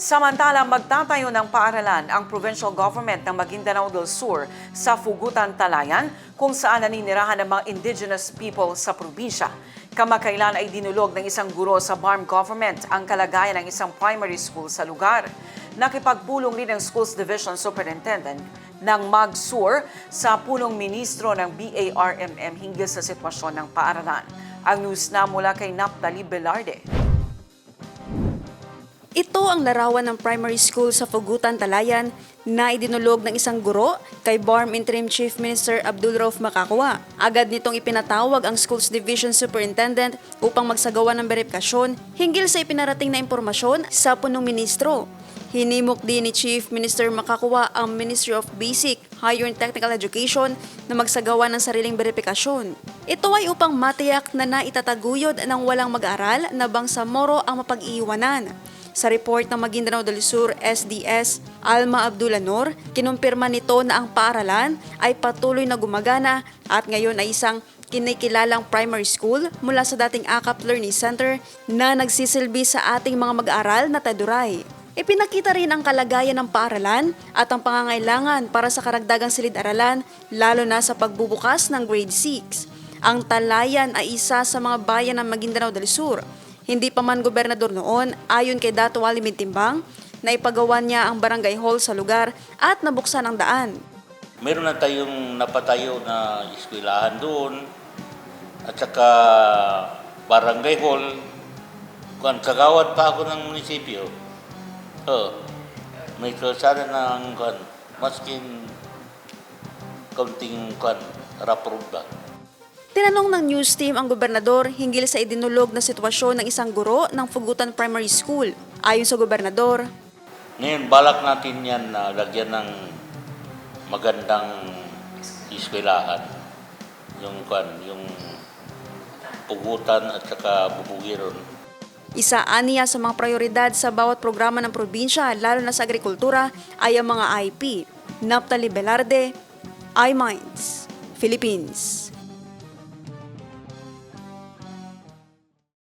Samantalang magtatayo ng paaralan ang provincial government ng Maguindanao del Sur sa Fugutan, Talayan kung saan naninirahan ng mga indigenous people sa probinsya. Kamakailan ay dinulog ng isang guro sa BARM government ang kalagayan ng isang primary school sa lugar. Nakipagpulong rin ang Schools Division Superintendent ng MAG-SUR sa punong ministro ng BARMM hinggil sa sitwasyon ng paaralan. Ang news na mula kay Naphtali Velarde. Ito ang larawan ng primary school sa Fugutan, Talayan na idinulog ng isang guro kay BARM Interim Chief Minister Abdul Rauf Makakwa. Agad nitong ipinatawag ang Schools Division Superintendent upang magsagawa ng beripikasyon hinggil sa ipinarating na impormasyon sa punong ministro. Hinimok din ni Chief Minister Makakwa ang Ministry of Basic, Higher and Technical Education na magsagawa ng sariling beripikasyon. Ito ay upang matiyak na naitataguyod ng walang mag-aaral na bangsamoro ang mapag-iiwanan. Sa report ng Maguindanao del Sur SDS, Alma Abdulanor, kinumpirma nito na ang paaralan ay patuloy na gumagana at ngayon ay isang kinikilalang primary school mula sa dating AKAP Learning Center na nagsisilbi sa ating mga mag-aaral na taduray. Ipinakita rin ang kalagayan ng paaralan at ang pangangailangan para sa karagdagang silid-aralan lalo na sa pagbubukas ng grade 6. Ang Talayan ay isa sa mga bayan ng Maguindanao del Sur. Hindi pa man gobernador noon, ayon kay Dato' Wally Mintimbang, na ipagawa niya ang barangay hall sa lugar at nabuksan ang daan. Meron na tayong napatayo na eskwelahan doon at saka barangay hall. Kagawad pa ako ng munisipyo. May kasana ng maskin kaunting raprod ba. Tinanong ng news team ang gobernador hinggil sa idinulog na sitwasyon ng isang guro ng Fugutan Primary School. Ayon sa gobernador, ngayon balak natin yan na lagyan ng magandang eskwelahan. Yung Pugutan at saka Bubugiron. isa aniya sa mga prioridad sa bawat programa ng probinsya lalo na sa agrikultura ay ang mga IP. Naphtali Velarde, iMinds, Philippines.